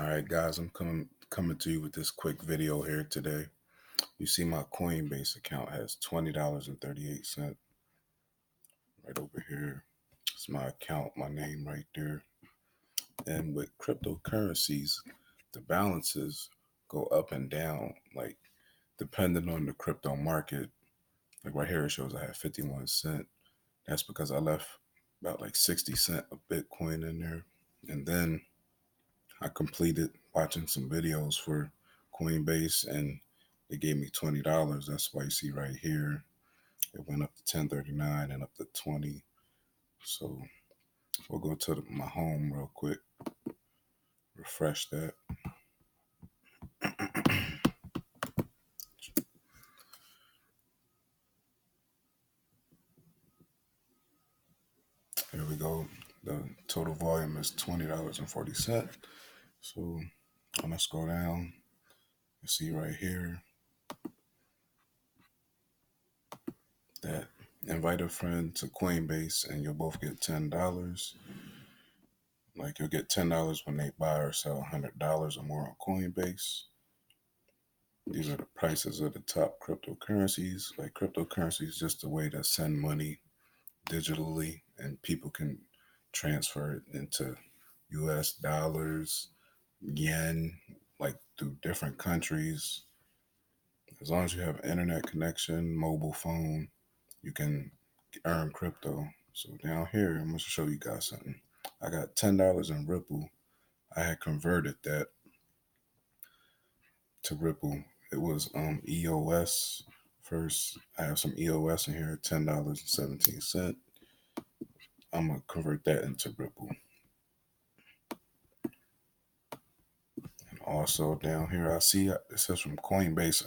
right, guys, I'm coming to you with this quick video here today. You see my Coinbase account has $20.38 right over here. It's my account, my name right there. And with cryptocurrencies, the balances go up and down, like depending on the crypto market. Like right here, it shows I have 51 cent. That's because I left about like 60 cent of Bitcoin in there. And then I completed watching some videos for Coinbase and they gave me $20. That's why you see right here it went up to 1039 and up to 20. So we'll go to my home real quick, refresh that. Here we go. The total volume is $20.40. So I'm gonna scroll down. You see right here that invite a friend to Coinbase and you'll both get $10. Like you'll get $10 when they buy or sell $100 or more on Coinbase. These are the prices of the top cryptocurrencies. Like cryptocurrency is just a way to send money digitally and people can transfer it into US dollars, yen, like through different countries. As long as you have internet connection, mobile phone, you can earn crypto. So down here, I'm going to show you guys something. I got $10 in Ripple. I had converted that to Ripple. It was EOS first. I have some EOS in here, $10.17. I'm gonna convert that into Ripple. And also down here, I see it says from Coinbase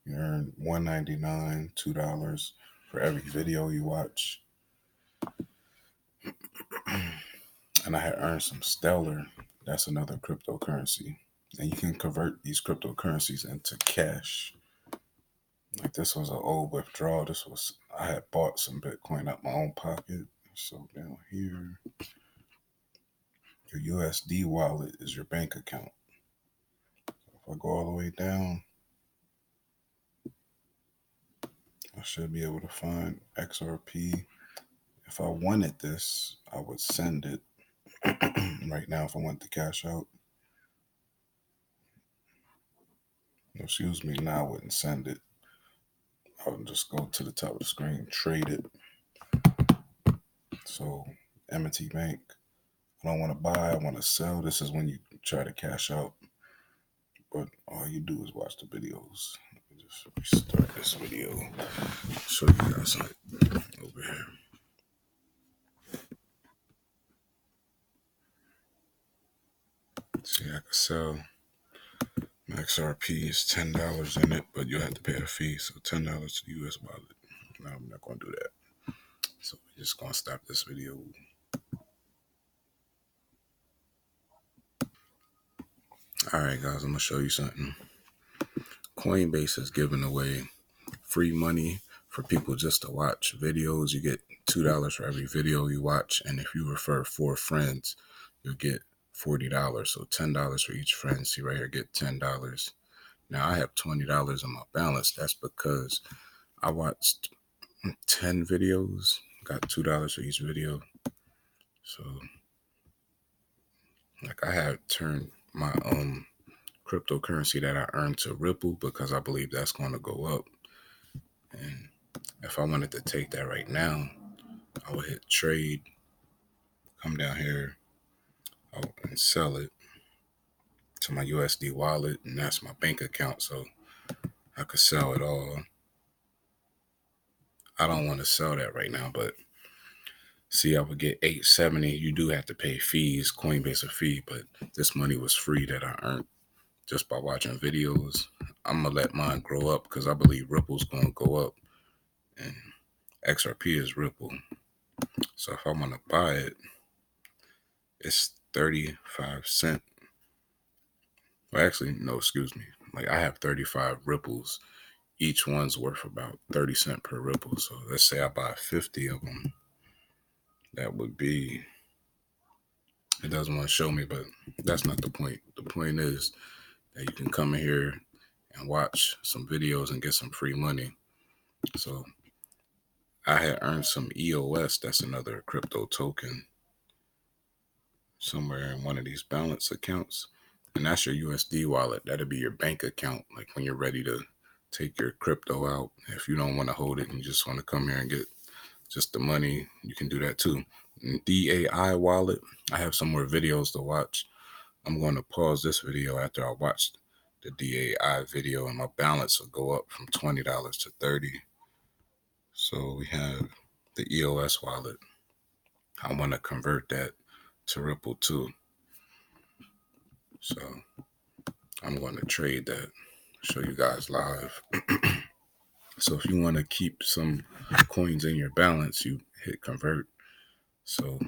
you earn $1.99, $2 for every video you watch. And I had earned some Stellar. That's another cryptocurrency. And you can convert these cryptocurrencies into cash. Like this was an old withdrawal. I had bought some Bitcoin out my own pocket. So down here, your USD wallet is your bank account. So if I go all the way down, I should be able to find XRP. If I wanted this, I would send it right now if I want to cash out. Excuse me, now I wouldn't send it. I would just go to the top of the screen, trade it. So M&T Bank, I don't want to buy, I want to sell. This is when you try to cash out. But all you do is watch the videos. Let me just restart this video. Show you guys something over here. See, I can sell. My XRP is $10 in it, but you'll have to pay a fee. So $10 to the US wallet. No, I'm not going to do that. So we're just going to stop this video. All right, guys, I'm going to show you something. Coinbase is giving away free money for people just to watch videos. You get $2 for every video you watch. And if you refer 4 friends, you'll get $40. So $10 for each friend. See right here, get $10. Now I have $20 in my balance. That's because I watched 10 videos, got $2 for each video. So like I have turned my cryptocurrency that I earned to Ripple because I believe that's going to go up. And if I wanted to take that right now, I would hit trade, come down here and sell it to my USD wallet, and that's my bank account. So I could sell it all. I don't want to sell that right now, but see, I would get $8.70. You do have to pay fees, Coinbase a fee, but this money was free that I earned just by watching videos. I'm going to let mine grow up because I believe Ripple's going to go up. And XRP is Ripple. So if I want to buy it, it's 35 cents. Well, actually, no, excuse me. Like I have 35 Ripples. Each one's worth about 30 cents per Ripple. So let's say I buy 50 of them. That would be, it doesn't want to show me, but that's not the point. The the point is that you can come in here and watch some videos and get some free money. So I had earned some EOS, that's another crypto token, somewhere in one of these balance accounts. And that's your USD wallet. That'll be your bank account, like when you're ready to take your crypto out. If you don't want to hold it and you just want to come here and get just the money, you can do that too. DAI wallet, I have some more videos to watch. I'm going to pause this video after I watch the DAI video, and my balance will go up from $20 to $30. So we have the EOS wallet. I want to convert that to Ripple too. So I'm going to trade that, show you guys live. So if you want to keep some coins in your balance, you hit convert. So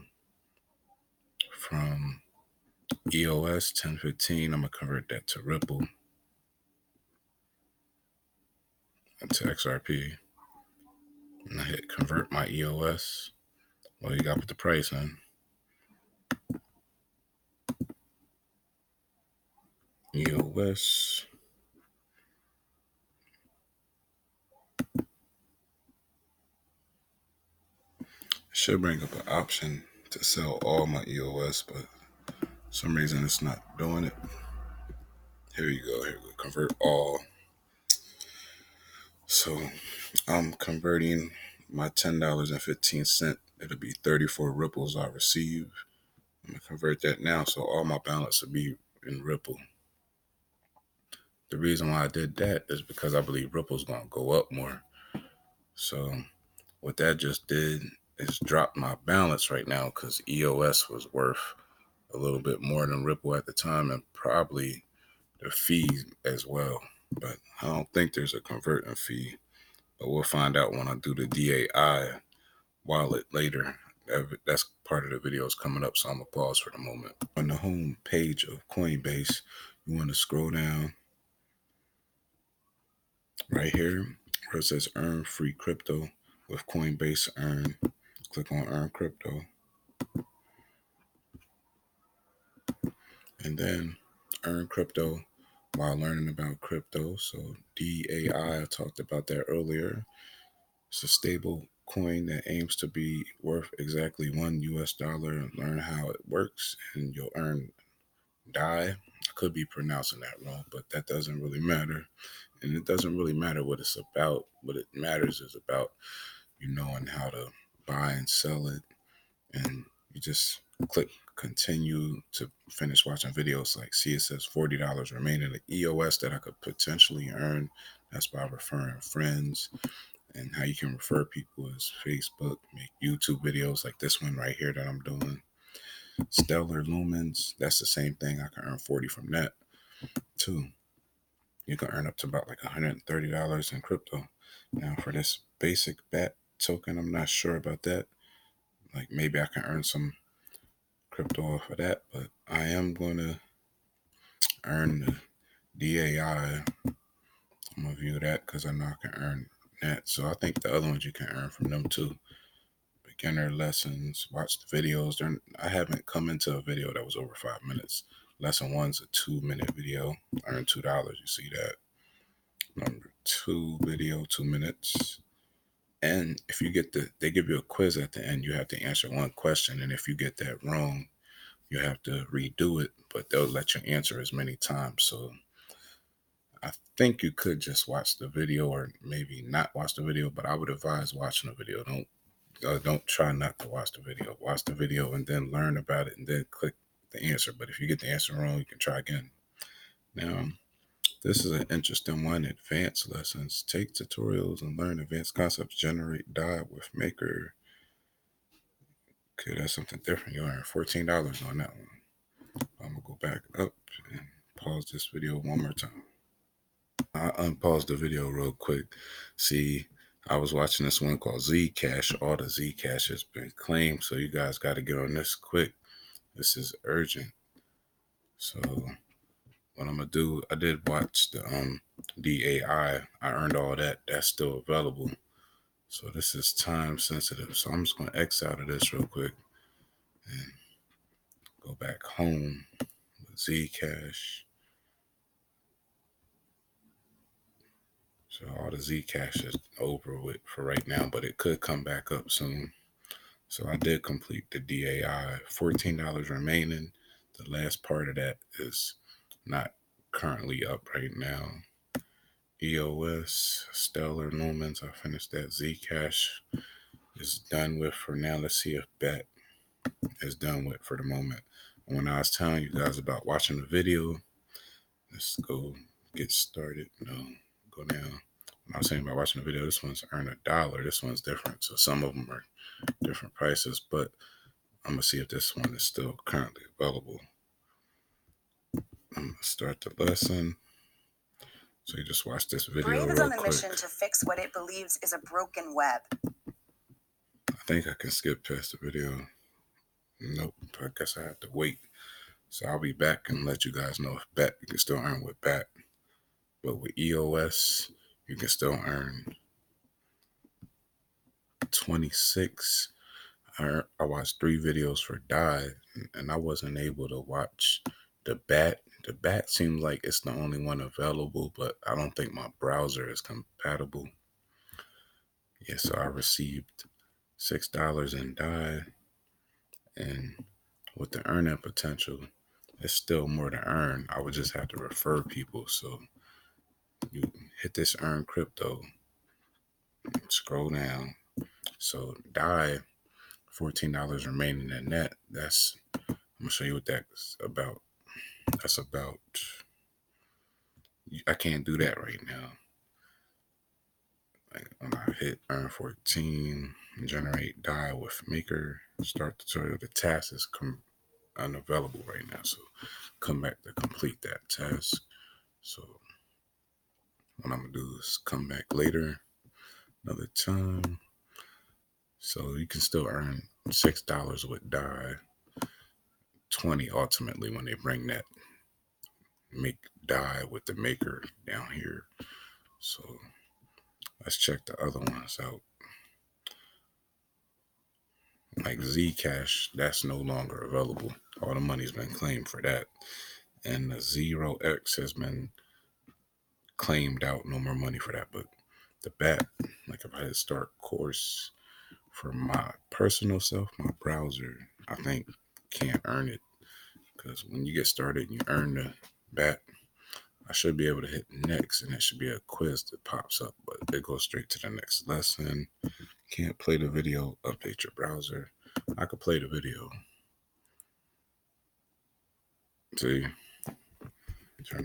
from EOS 1015, I'm going to convert that to Ripple and to XRP. And I hit convert my EOS. Well, you got to put the price in. EOS. Should bring up an option to sell all my EOS, but for some reason it's not doing it. Here you go. Here we go. Convert all. So I'm converting my $10.15. It'll be 34 ripples I receive. I'm going to convert that now, so all my balance will be in Ripple. The reason why I did that is because I believe Ripple's going to go up more. So what that just did is drop my balance right now, because EOS was worth a little bit more than Ripple at the time, and probably the fee as well. But I don't think there's a converting fee. But we'll find out when I do the DAI wallet later. That's part of the videos coming up, so I'm going to pause for the moment. On the home page of Coinbase, you want to scroll down right here where it says Earn Free Crypto with Coinbase Earn. Click on Earn Crypto. And then earn crypto while learning about crypto. So DAI, I talked about that earlier. It's a stable coin that aims to be worth exactly $1 and learn how it works, and you'll earn DAI. I could be pronouncing that wrong, but that doesn't really matter. And it doesn't really matter what it's about. What it matters is about you knowing how to buy and sell it. And you just click continue to finish watching videos. Like, see, it says $40 remaining. The EOS that I could potentially earn, that's by referring friends. And how you can refer people is Facebook, make YouTube videos like this one right here that I'm doing. Stellar Lumens, that's the same thing. I can earn 40 from that too. You can earn up to about like $130 in crypto. Now for this basic BAT token, I'm not sure about that. Like, maybe I can earn some crypto off of that, but I am going to earn the DAI. I'm going to view that because I know I can earn that. So I think the other ones you can earn from them too. Beginner lessons, watch the videos. I haven't come into a video that was over 5 minutes. Lesson 1's a 2-minute video. Earn $2. You see that? Number 2 video, 2 minutes. And if you get they give you a quiz at the end. You have to answer one question. And if you get that wrong, you have to redo it. But they'll let you answer as many times. So I think you could just watch the video, or maybe not watch the video. But I would advise watching the video. Don't try not to watch the video. Watch the video and then learn about it and then click the answer. But if you get the answer wrong, you can try again. Now, this is an interesting one. Advanced lessons. Take tutorials and learn advanced concepts. Generate DAI with Maker. Okay, that's something different. You earn $14 on that one. I'm going to go back up and pause this video one more time. I unpaused the video real quick. See, I was watching this one called Zcash. All the Zcash has been claimed, so you guys got to get on this quick. This is urgent. So what I'm gonna do, I did watch the DAI. I earned all that. That's still available. So this is time sensitive. So I'm just gonna X out of this real quick and go back home. Zcash. So all the Zcash is over with for right now, but it could come back up soon. So I did complete the DAI. $14 remaining. The last part of that is not currently up right now. EOS, Stellar, Lumens, I finished that. Zcash is done with for now. Let's see if BAT is done with for the moment. And when I was telling you guys about watching the video, let's go get started. No, go down. When I was saying about watching the video, this one's earn $1. This one's different. So some of them are different prices, but I'm going to see if this one is still currently available. I'm going to start the lesson. So you just watch this video Brave is real on the quick. mission to fix what it believes is a broken web. I think I can skip past the video. Nope, I guess I have to wait. So I'll be back and let you guys know if BAT, you can still earn with BAT. But with EOS, you can still earn 26. I watched 3 videos for DAI, and I wasn't able to watch the BAT. The BAT seems like it's the only one available, but I don't think my browser is compatible. Yeah, so I received $6 in DAI, and with the earning potential, it's still more to earn. I would just have to refer people. So you hit this earn crypto, scroll down. So DAI, $14 remaining in that. I'm gonna show you what that's about. That's about, I can't do that right now. Like when I hit earn 14, generate DAI with maker, start tutorial, the task is unavailable right now. So come back to complete that task. So what I'm gonna do is come back later, another time. So you can still earn $6 with DAI, 20 ultimately when they bring that make DAI with the maker down here. So let's check the other ones out. Like Zcash, that's no longer available. All the money's been claimed for that. And the 0x has been claimed out, no more money for that. But the BAT, like if I had to start course for my personal self, my browser, I think can't earn it. Because when you get started, you earn the BAT. I should be able to hit next, and it should be a quiz that pops up, but it goes straight to the next lesson. Can't play the video, update your browser. I could play the video. See?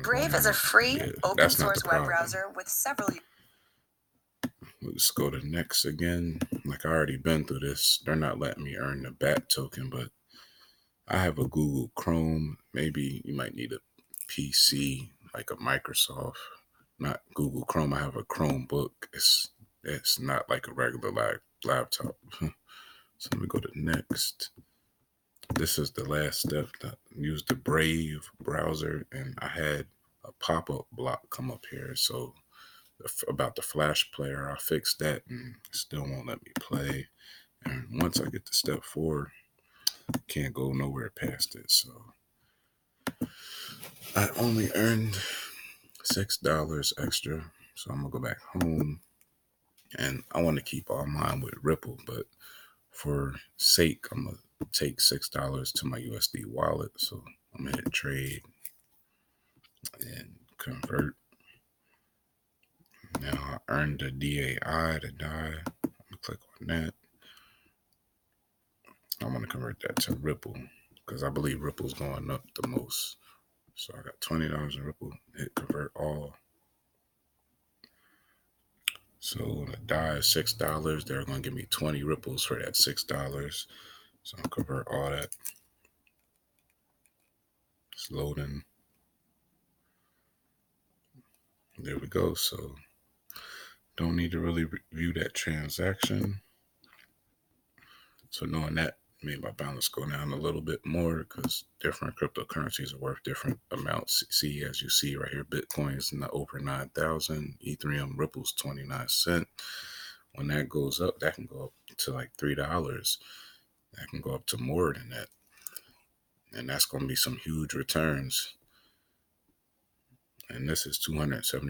Brave is a free, open source web browser with several. Let's go to next again. Like I already been through this. They're not letting me earn the BAT token, but I have a Google Chrome. Maybe you might need a PC, like a Microsoft. Not Google Chrome. I have a Chromebook. It's not like a regular laptop. So let me go to next. This is the last step. To use the Brave browser, and I had a pop-up block come up here. So about the Flash player, I fixed that, and it still won't let me play. And once I get to step 4, I can't go nowhere past it. So I only earned $6 extra. So I'm gonna go back home, and I want to keep all mine with Ripple, but for sake, I'm gonna take $6 to my USD wallet. So I'm gonna hit trade and convert. Now I earned the DAI, the DAI. I'm gonna click on that. I want to convert that to Ripple because I believe Ripple's going up the most. So I got $20 in Ripple. Hit convert all. So the DAI is $6. They're going to give me 20 ripples for that $6. So I'll convert all that. It's loading. There we go. So don't need to really review that transaction. So knowing that made my balance go down a little bit more because different cryptocurrencies are worth different amounts. See, as you see right here, Bitcoin is over 9,000. Ethereum, Ripple's 29 cents. When that goes up, that can go up to like $3. That can go up to more than that. And that's going to be some huge returns. And this is $274.